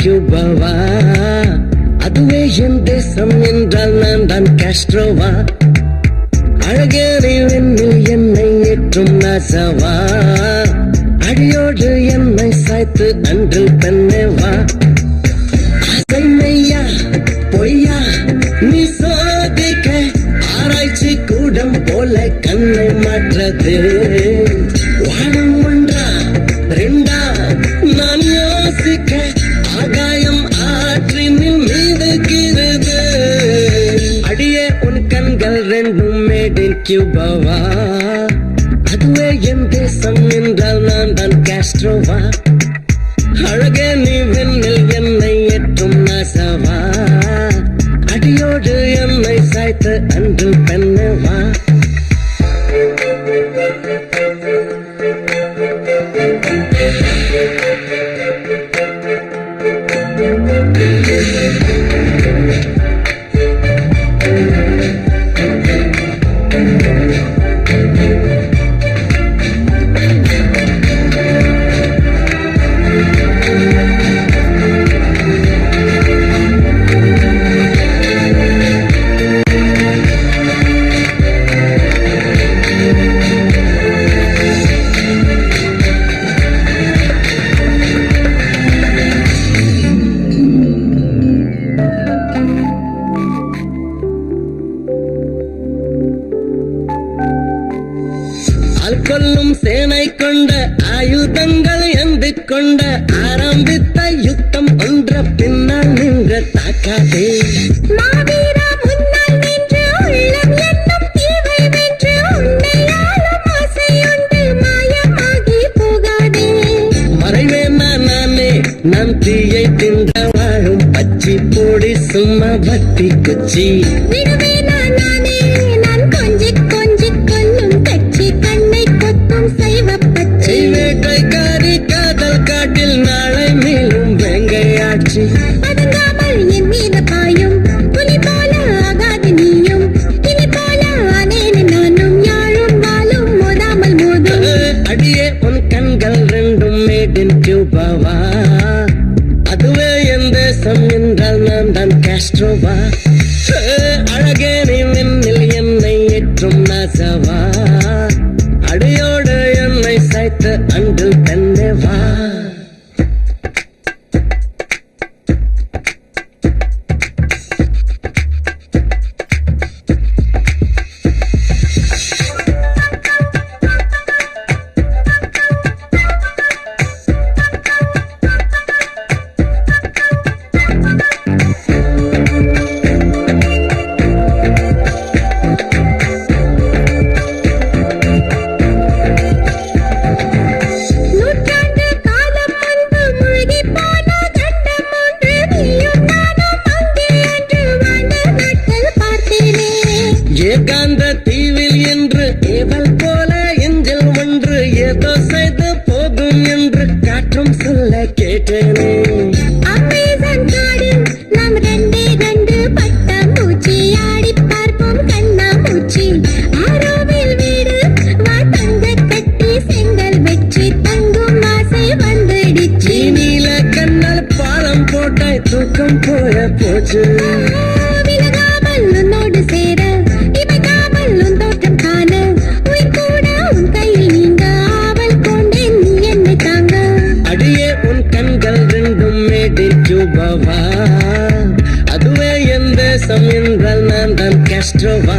கியூபாவா, அதுவே என் தேசம் என்றால் நான் தான் காஸ்ட்ரோவா. அழகே நீ விண்ணில் என்னை ஏற்றும் நாசாவா, அடியோடு என்னை சாய்த்து அன்றில் பெண்ணேவா. மெய்யா பொய்யா நீ சோதிக்க ஆராய்ச்சி கூடம் போல கண்ணை மாற்றது. வானம் ஒன்றா ரெண்டா நான் யோசிக்க ஆகாயம் ஆற்றினில் மீதுகிறது. அடியே உன் கண்கள் ரெண்டும் மேட் இன் கியூபாவா, அதுவே என் தேசம் என்றால் நான் தான் காஸ்ட்ரோவா. அழகே நீ விண்ணில் என்னை ஏற்றும் நாசாவா, அடியோடு என்னை சாய்த்து அன்று பெண்ணவா. கொல்லும் சேனை கொண்ட ஆயுதங்கள் எந்து கொண்ட ஆரம்பித்த யுத்தம் ஒன்ற பின்னால் நின்ற தாக்காதே. மாவீரா முன்னால் நின்று உள்ளம் என்னும் தீவை வென்று உன்னையாலும் ஆசையுண்டு மாயமாகி போகாதே. மறைவேனா நானே நான் தீயை தின்ற வாழும் பச்சி போடி சும்மா பக்தி குச்சி. விடுவேனா நானே நான் கொஞ்சி கொஞ்சி கொல்லும் கட்சி கண்ணை கொத்தும் சைவ பச்சை. வேட்டைக்காரி காதல் காட்டில் நாளை மேலும் வெங்கையாட்சி. அடங்காமல் என் மீது பாயும் புலி போல ஆகாது நீயும், இனி போல ஆனேன் நானும் யாழும் வாழும் மோதாமல் மோதும். அடியே உன் கண்கள் ரெண்டும் மேட் இன் கியூபாவா, அதுவே என் தேசம் என்றால் நான் தான் காஸ்ட்ரோவா. அழகே நீ விண்ணில் என்னை ஏற்றும் நாசாவா, அடியோடு என்னை சாய்த்து அன்றில் பெண்ணேவா. ஏகாந்த தீவில் என்று ஏவல் போல எஞ்சல் ஒன்று ஏதோ செய்து போகும் என்று காற்றும் சொல்ல கேட்டேனே. அமேசான் காடில் நாம் ரெண்டே ரெண்டு பட்டம் பூச்சி ஆடி பார்ப்போம் கண்ணா பூச்சி. ஆரோவில் வீடு வா தங்க கட்டி செங்கல் வெற்றி தங்கும் ஆசை வந்துடுச்சு. நீல கண்ணால் பாலம் போட்டாய் தூக்கம் போய போச்சு. விலகாமல் உன்னோடு சேர கியூபாவா, அதுவே என் தேசம் என்றால் நான் தான் காஸ்ட்ரோவா.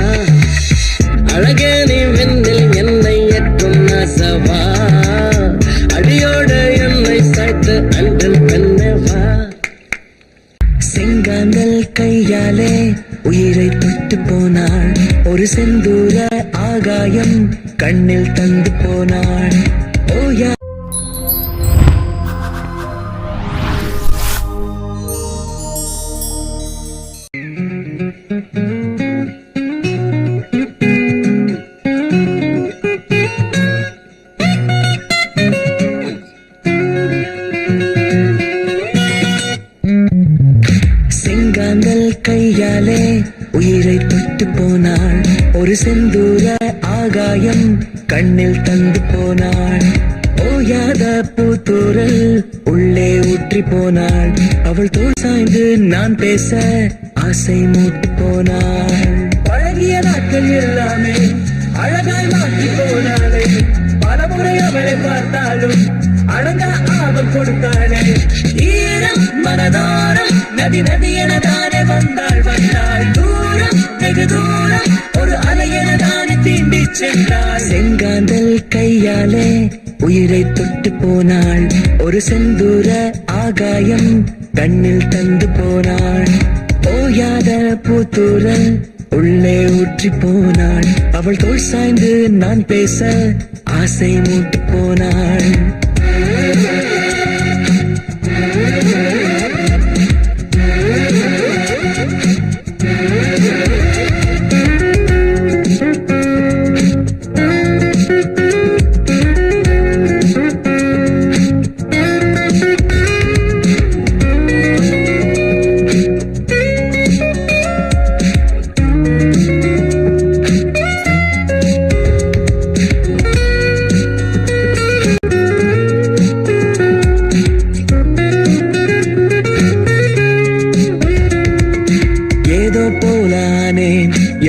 அழகே நீ விண்ணில் என்னை ஏற்றும் நாசாவா, அடியோடு என்னை சாய்த்து அன்றில் பெண்ணேவா. செங்காந்தல் கையாலே உயிரை தொட்டு போனாள், ஒரு செந்தூர ஆகாயம் கண்ணில் தந்து போனாள். ஓயா கையாலே உயிரை தொட்டு போனாள், ஒரு செந்தூர ஆகாயம் கண்ணில் தந்து போனாள். ஓயாத பூத்தூரல் உள்ளே ஊற்றி போனாள். அவள் தோள் சாய்ந்து நான் பேச ஆசை மூட்டு போனாள். பழகிய நாட்கள் எல்லாமே அழகாய் மாற்றி போனாளே. பலமுறை அவளை பார்த்தாலும் அழகா ஆபம் கொடுத்தாளே. ஈரம் மனதாரம் நதி நதி எனதானே வந்தாள் வந்தாள். தூரம் வெகு தூரம் ஒரு அலை எனதானே தீண்டி சென்றாள். செங்காந்தல் கையாலே உயிரை தொட்டு போனாள். ஒரு செந்தூர ஆகாயம் கண்ணில் தந்து போனாள். ஓயாத பூத்தூரல் உள்ளே ஊற்றி போனாள். அவள் தோள் சாய்ந்து நான் பேச ஆசை மூட்டு போனாள்.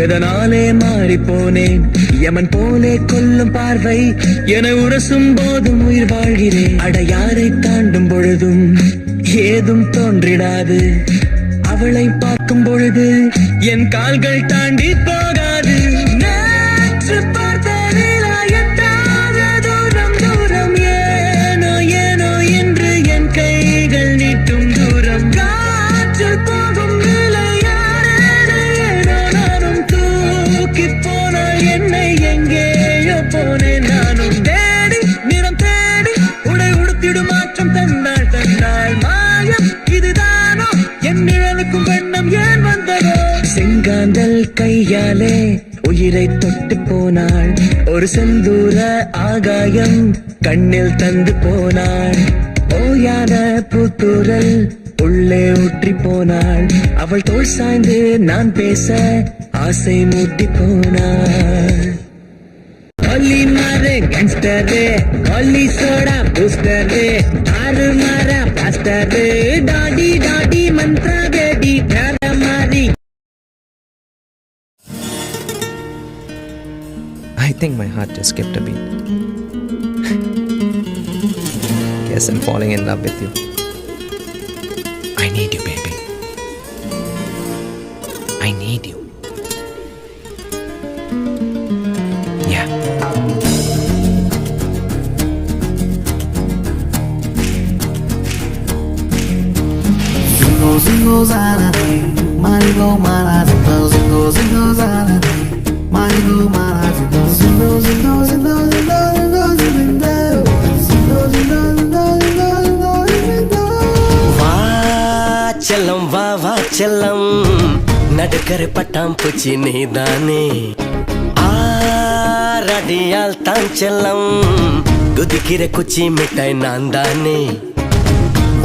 எதனாலே மாறி போனேன். யமன் போலே கொல்லும் பார்வை என உரசும் போதும் உயிர் வாழ்கிறேன். அடையாரை தாண்டும் பொழுதும் ஏதும் தோன்றிடாது. அவளை பார்க்கும் பொழுது என் கால்கள் தாண்டி போகாது. நேற்று பார்த்த நிலாயத்தாத தூரம் தூரம் ஏனோ ஏனோ என்று என் கைகள் நீட்டும் தூரம். காற்று போகும் என்னை எங்கேயோ போனேன் நானும். தேடி நிறம் தேடி உடை உடுத்திடும் மாற்றம் தந்தாள் தந்தாள். மாயம் இதுதானோ என் நிழலுக்கும் வண்ணம் ஏன் வந்ததோ. செங்காந்தல் கையாலே உயிரை தொட்டு போனாள். ஒரு செந்தூர ஆகாயம் கண்ணில் தந்து போனாள். ஓயாத பூத்தூரல் உள்ளே ஊற்றி போனாள். அவள் தோள் சாய்ந்து நான் பேச ஆசை மூட்டி போனாள். ஒல்லி மாறு கேங்ஸ்டர், ஒல்லி சோடா பூஸ்டர், ஆறு மாறா pastor, daddy daddy Mantra Bedi பேர மாறி. I think my heart just skipped a beat. Guess I'm falling in love with you. I need you, baby. I need you. Yeah. Zingo zingo zalani, marigo mara zingo zingo zingo zalani, marigo mara zingo zingo zingo zingo zingo zingo zingo zingo zingo zingo zingo zingo. வா செல்லம் வா வா செல்லம், நடுக்கரை பட்டாம் பூச்சி நீதானே. ஆரடியால் தான் செல்லம், குதிக்கிற குச்சி மிட்டாய் நான் தானே.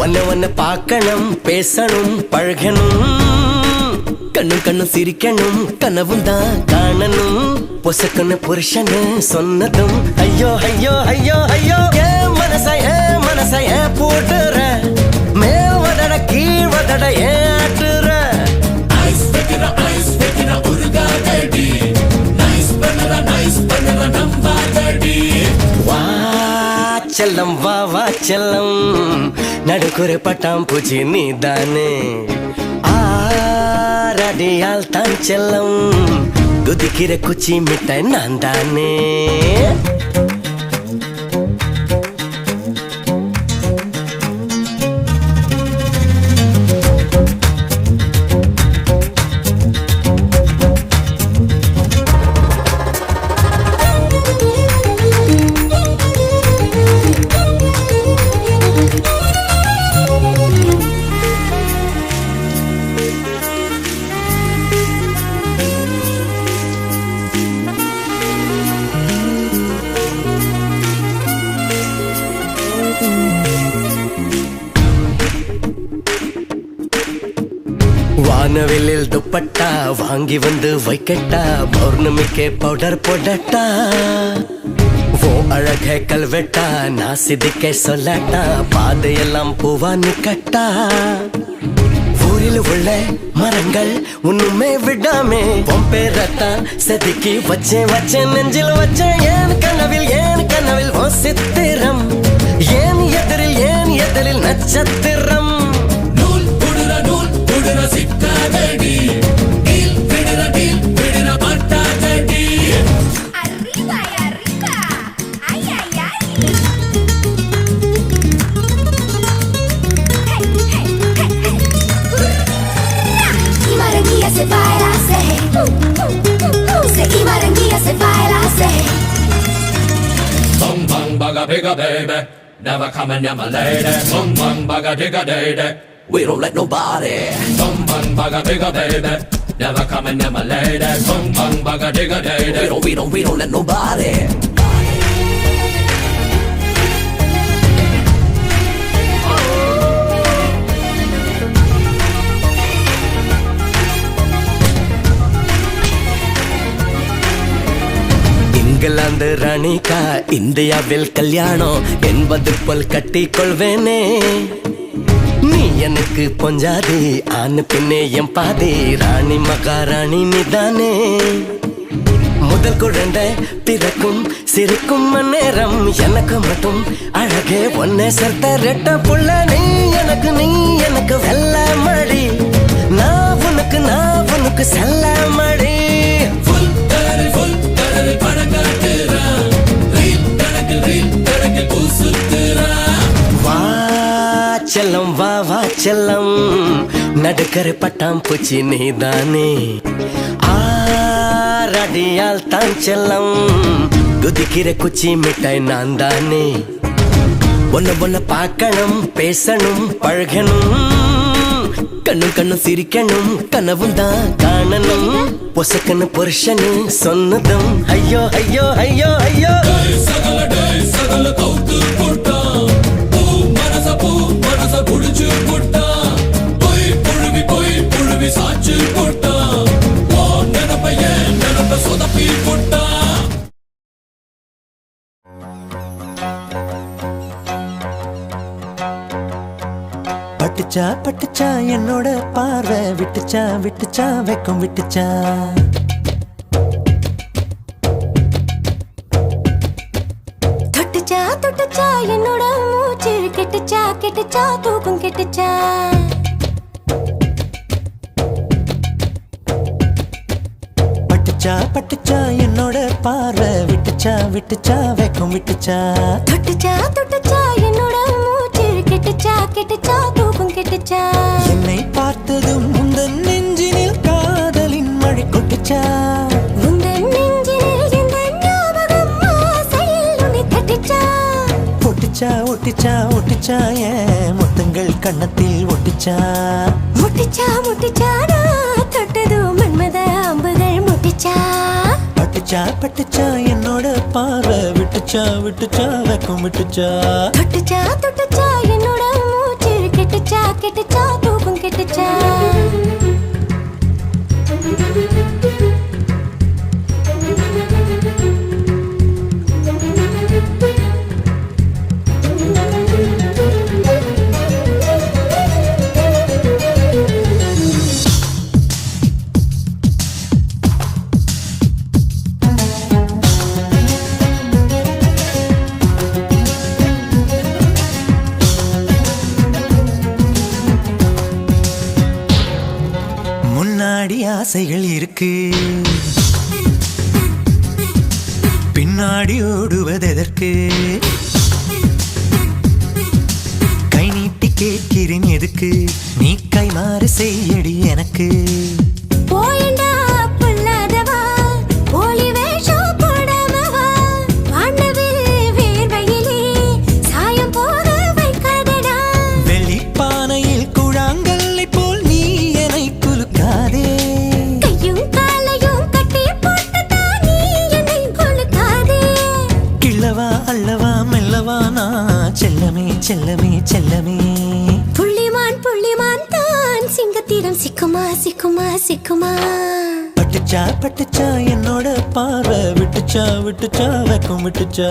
ஒன்ன ஒன்ன பார்க்கணும் பேசணும் பழகணும், கண்ணும் கண்ணும் சிரிக்கணும் கனவும் தான் காணணும். பொசக்கன்னு புருஷன்னு சொன்னதும் ஐயோ ஐயோ ஐயோ ஐயோ. ஏன் மனச ஏன் போட்டுற, மேல் வதட கீழ் வதட ஏன் ஆட்டுற. வா செல்லம் வா வா செல்லம், நடுக்குறை பட்டாம் பூச்சி நீதானே. ஆரடியால் தான் செல்லம், குதிக்கிற குச்சி மிட்டாய் நான் தானே. வானவில்லில் துப்பட்டா வாங்கி வந்து வைக்கட்டா, பௌர்ணமிக்கே பவுடர் போடட்டா. ஓ அழகே கல்வெட்டா நான் சிதிக்க சொல்லட்டா பாதையெல்லாம் பூவான்னு கட்டா ஊரில் உள்ள மரங்கள் ஒண்ணுமே விடாமே உன் பேரத்தான் செதுக்கி வச்சேன் நெஞ்சில் வச்சேன் ஏன் கனவில் ஓ சித்திரம் ஏன் எதிரில் நட்சத்திரம் நூல் புடுற சிக்காதடி டீல் விடுற பட்டாதடி Arriba y arriba. Ay, ay, ay. Hey, hey, hey, hey. Y Barranquilla se baila, se. Y Barranquilla se baila, se. Bum bum bugga bigga baby, never come near my lady. Bum bum bugga digga day. We don't let nobody. Bum bum bugga bigga baby, never come near my lady. Bum bum bugga digga day. We don't let nobody. England ராணிக்கா இந்தியாவில் கல்யாணம் என்பது போல் கட்டிக்கொள்வேனே நீ எனக்கு பொஞ்சாதி ஆணு பின்னே என் பாதி ராணி மகாராணி நீதானே முதல் குழந்தை பிறக்கும் சிரிக்கும் நேரம் எனக்கு மட்டும் அழகே ஒன்னே சேர்த்த ரெட்ட புள்ள நீ எனக்கு வெள்ள மழி நான் உனக்கு செல்ல மழி Full கடலில் படம் காட்டுறா ரீல் கணக்கில் பூசுத்துறா வா செல்லம் நடுக்கரை பட்டாம் பூச்சி நீதானே ஆரடியால் தான் செல்லம் குதிக்கிற குச்சி மிட்டாய் நான் தானே ஒன்ன பார்க்கணும் பேசணும் பழகணும் கண்ணும் சிரிக்கணும் கனவும் தான் காணணும் பொசக்கன்னு புருஷனு சொன்னதும் ஐயோ சகல கவுத்து போட்டா பூ மனச புடிச்சு போட்டா போய் புழுவி சாச்சு போட்டா நினப்ப சொதப்பி போட்டா பட்டுச்சா என்னோட பார்வை விட்டுச்சா வெக்கம் விட்டுச்சா தொட்டுச்சா என்னோட மூச்சு கெட்டுச்சா தூக்கம் கெட்டுச்சா பட்டுச்சா என்னோட பார்வை விட்டுச்சா வெக்கம் விட்டுச்சா தொட்டுச்சா என்னோட மூச்சு கெட்டுச்சா தூக்கம் கெட்டுச்சா என்னை பார்த்ததும் உந்தன் நெஞ்சினில் காதலின் மழை கொட்டுச்சா உந்தன் நெஞ்சினில் எந்த ஞாபகம் ஆசையில் உன்னை தட்டிச்சா ஒட்டிச்சா ஏன் முத்தங்கள் கண்ணத்தில் ஒட்டிச்சா நான் தொட்டதும் மன்மத அம்புகள் முட்டிச்சா பட்டுச்சா என்னோட பார்வை விட்டுச்சா வெக்கம் விட்டுச்சா தொட்டுச்சா என்னோட மூச்சு கெட்டுச்சா தூக்கம் கெட்டுச்சா முன்னாடி ஆசைகள் இருக்கு பின்னாடி ஓடுவதற்கு கை நீட்டி கேட்கிறேன் எதுக்கு நீ கைமாறு செய்யடி எனக்கு போயண்டா புல்லாதவா போலி வேஷம் போடாமவா வானவில் வேர்வையிலே சாயம் போக வைக்காதடா வெளிப்பானையில் குழாங்கல்லை போல் நீ என்னை குலுக்காதே கையும் காலையும் கட்டி போட்டுதான் நீ என்னை கொளுத்தாதே கிள்ளவா அல்லவா மெல்லவா நான் செல்லமே புள்ளிமான் தான் சிங்கத்திடம் சிக்குமா பட்டுச்சா பட்டுச்சா என்னோட பார்வை விட்டுச்சா விட்டுச்சா வெக்கம் விட்டுச்சா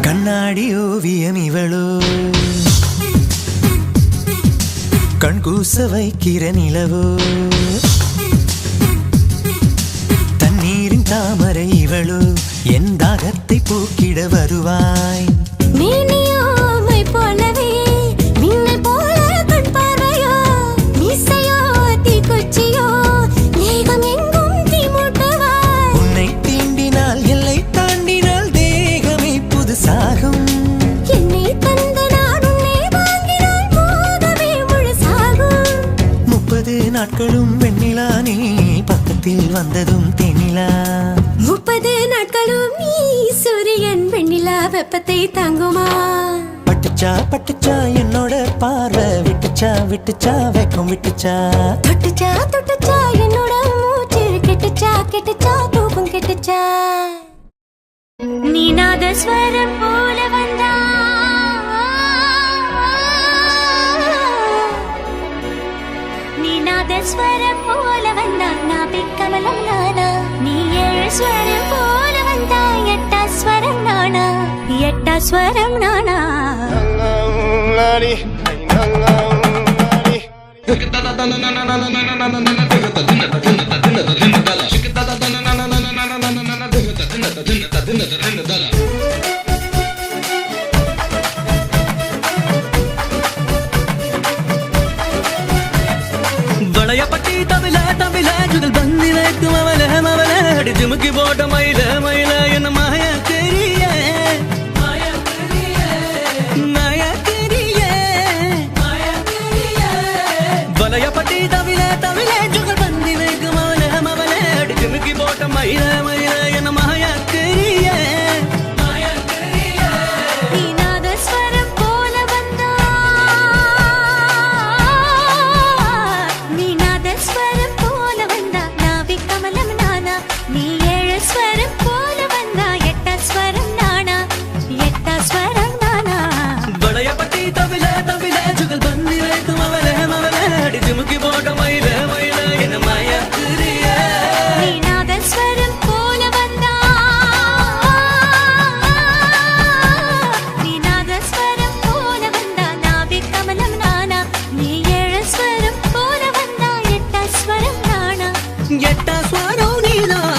கண்ணாடி ஓவியம் இவளோ கண் கூச வைக்கிற நிலவோ தண்ணீரின் தாமரை இவளோ என் தாகத்தை போக்கிட வருவாய் நீனியோமை போலவே மின்னல் போல கண் பார்வையோ மீசையோ தீக்குச்சியோ மேகம் எங்கும் தீமூட்டுவாய் உன்னை தீண்டினால் எல்லை தாண்டினால் தேகமே புதுசாகும் என்னை தந்த நான் உன்னை வாங்கினால் மோகமே முழுசாகும் 30 நாட்களும் வெண்ணிலா நீ பக்கத்தில் வந்ததும் தென்னிலா 30 நாட்களும் நீ சூரியன் வெண்ணிலா வெப்பத்தை தாங்குமா பட்டுச்சா பட்டுச்சா என்னோட பார்வை விட்டுச்சா விட்டுச்சா வெக்கம் விட்டுச்சா தொட்டுச்சா தொட்டுச்சா என்னோட மூச்சு கெட்டுச்சா கெட்டுச்சா தூக்கம் கெட்டுச்சா நீ நாதஸ்வரம் போல வந்தா நீ நாதஸ்வரம் போல வந்தா நாபிக்கமலம் நானா நீ ஏழு ஸ்வரம் போல வந்தா எட்டாஸ்வரம் நானா எட்டாஸ்வரம் நானா வளையப்பட்டி தவில தவில ஜுகல் பந்தி வைக்கும் அவல மவல அடி ஜிமுக்கி போட்ட மயில மயில என்ன மாயா தெரிய வளையப்பட்டி தவில தவில ஜுகல் பந்தி வைக்கும் அவல மவல அடி ஜிமுக்கி போட்ட மயில மயில என்ன மாயா தெரிய நீ நாதஸ்வரம் போல வந்தா நீ நாதஸ்வரம் போல வந்தா நாபிக்கமலம் நானா நீ ஏழு ஸ்வரம் போல வந்தா எட்டாஸ்வரம் நானா எட்டாஸ்வரம் நானா வளையப்பட்டி தவில தவில ஜுகல் பந்தி வைக்கும் அவல மவல அடி ஜிமுக்கி போட்ட மயில மயில என்ன மாயா தெரிய நீ நாதஸ்வரம் போல வந்தா நீ நாதஸ்வரம் போல வந்தா நாபிக்கமலம் நானா நீ ஏழு ஸ்வரம் போல வந்தா எட்டாஸ்வரம் நானா எட்டா ஸ்வரம் நீதான்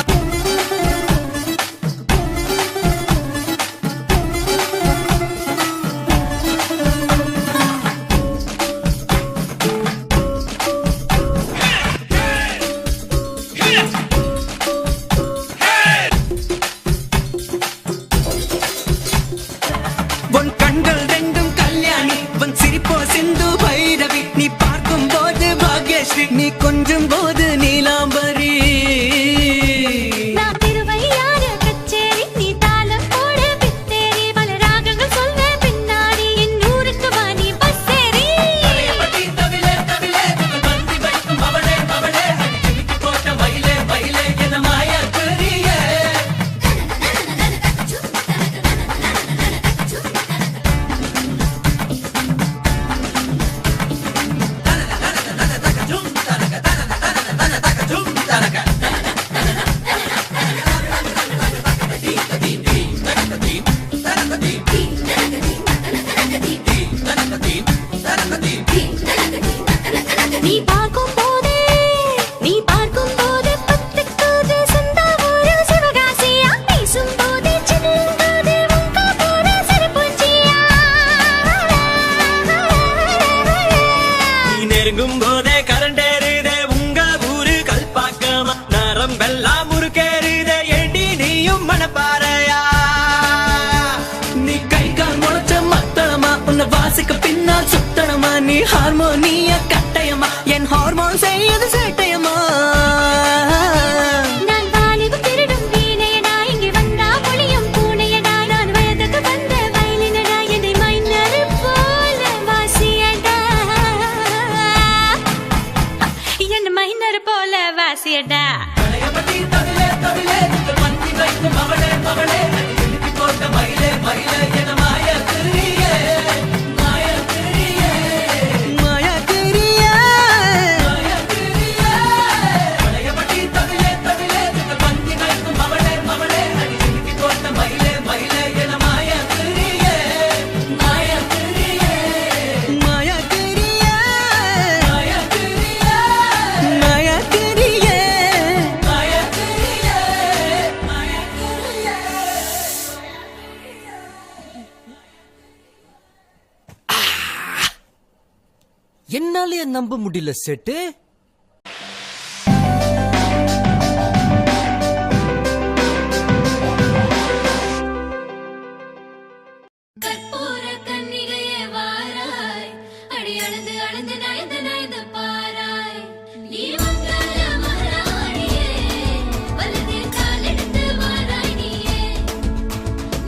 உன் கண்கள் ரெண்டும் கல்யாணி உன் சிரிப்போ சிந்து பைரவி நீ பார்க்கும் போது பாக்யஸ்ரீ நீ கொஞ்சும் போது நீலாம்பரி நான் திருவையாறு கச்சேரி நீ தாளம் போட பித்தேரி பல ராகங்கள் சொல்ல பின்னாடி என் ஊருக்கு வா நீ பஸ்ஸேரி நீ பார்க்கும் போது பத்துக்குது சொந்த ஊரு சிவகாசியா பேசும் போது சின்னது உங்க போது சிறுபூச்சியா நீ நெருங்கும் போதே கரண்டேறுதே உங்க ஊரு கல்பாக்கமா நரம்பெல்லாம் முறுக்கேறுதே ஏண்டி நீயும் மனப்பாறையா நீ கை கால் முளைச்ச மத்தளமா உன்னை வாசிக்க பின்னால் சுத்தணமா நீ ஹார்மோனிய கட்டயமா என் ஹார்மோன் செய்யது சேட்டையமா மைனர் போல வாசியடா கலையபட்டி தவிலே தவிலே மந்தி வைத்து மகளே மகளே இழுத்து போட்ட மயிலே மயிலே என மாய திரியே மாய திரியே மாயா கிரியா மாய திரியே கலையபட்டி தவிலே தவிலே மந்தி வைத்து மகளே மகளே இழுத்து போட்ட மயிலே மயிலே என மாய திரியே மாய திரியே மாயா கிரியா மாய திரியே மாயா கிரியே மாய திரியே மாய திரியே என்னாலே நம்ப முடியல செட்டு. கற்பூர கன்னிகையே வாராய் அடி அளந்து அளந்து நயந்து நயந்து பாராய் நீ மங்கள மகாராணியே வலது கால் எடுத்து வாராய் நீயே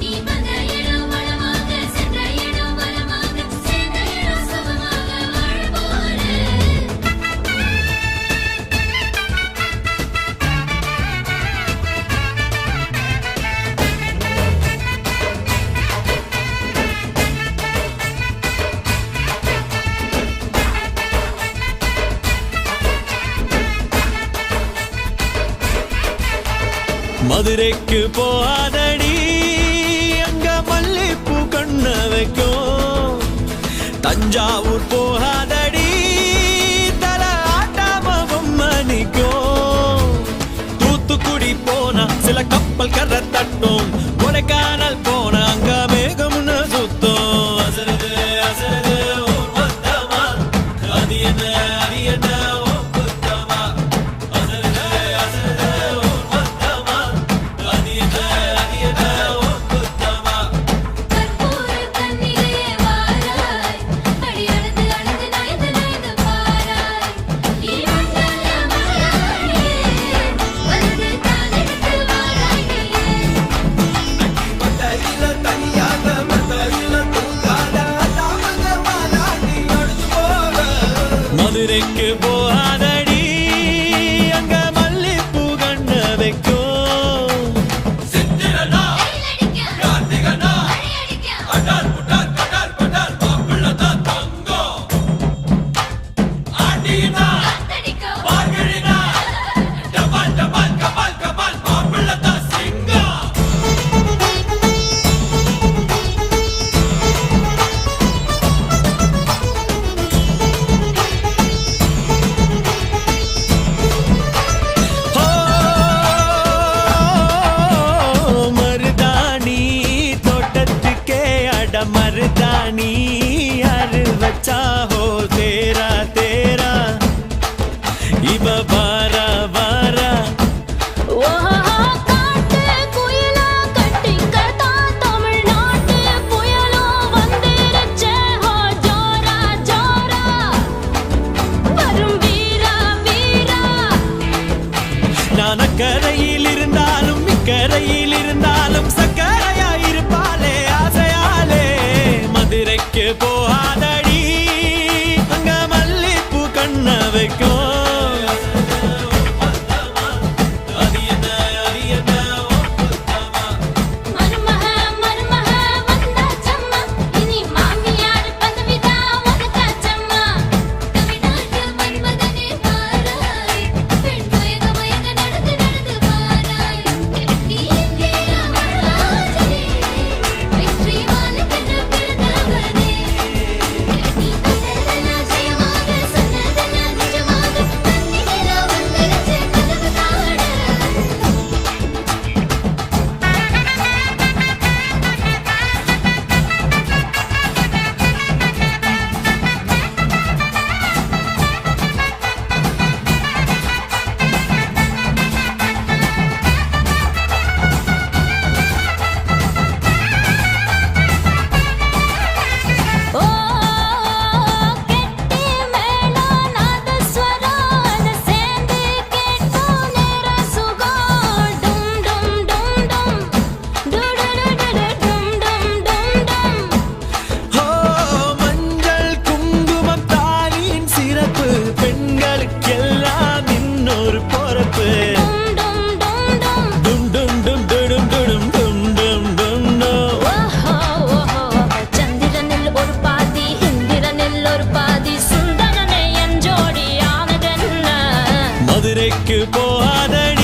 நீ வந்த இடம் வளமாக சென்ற இடம் வளமாக சேர்ந்த இடம் சுகமாக வாழ போறேன் மதுரைக்கு போகாதடி அங்க மல்லிப்பூ கண்ண வைக்கும் தஞ்சாவூர் போகாதடி தல ஆட்டாம பொம்மணிக்கும் தூத்துக்குடி போனா சில கப்பல் கரை தட்டும் கொடைக்கானல் போனா அங்க மேகம்னு சுத்தம் அசருது அசருது ஊர் மொத்தமா அது என்ன ஓ புத்தமா அசருது அசருது ஊர் மொத்தமா அது என்ன ஓ புத்தமா கற்பூர கன்னிகையே வாராய் அடி அளந்து அளந்து நயந்து நயந்து பாராய் நீ மங்கள மகாராணியே வலது கால் எடுத்து வாராய் நீயே மத்தையில தனியாக மத்தையில தூங்காத தாமங்க மாலாடி அழுது போக மதுரைக்கு போகாதடி அங்க மல்லிப்பூ கண்ண வைக்கும் சித்திரனா அடிக்க கார்த்திகனா அடிக்க அடார் புடார் கடல் படார் மாப்பிள்ளதான் தங்கம் ஆண்டினா அடிக்க பார்கழினா டபால் டபால் கபால் கபால் மாப்பிள்ளதான் சிங்கம் ஓ மருதாணி தோட்டத்துக்கே அட மருதாணி யாரு வச்சா ஹோ தேரா தேரா இவ வாரா வாரா ஓஹோ காட்டு குயிலா கட்டிக்கதா தமிழ்நாட்டு புயலோ வந்திருச்சே ஹோ ஜோரா ஜோரா வரும் வீரா வீரா நான் அக்கரையில் இருந்தாலும் இக்கரையில் இருந்தாலும் சக்கரையா இருப்பாளே ஆசையாலே மதுரைக்கு போகாதடி அங்க மல்லிப்பூ கண்ண வைக்கும் அது என்ன ஓ புத்தமா மருமக மருமக வந்தாச்சம்மா இனி மாமியார் பதவிதா உனக்காச்சம்மா தமிழ்நாட்டு மன்மதனே வாராய் பெண் மயங்க மயங்க நடந்து நடந்து வாராய் நீ இங்கே மதுரைக்கு போகாதடி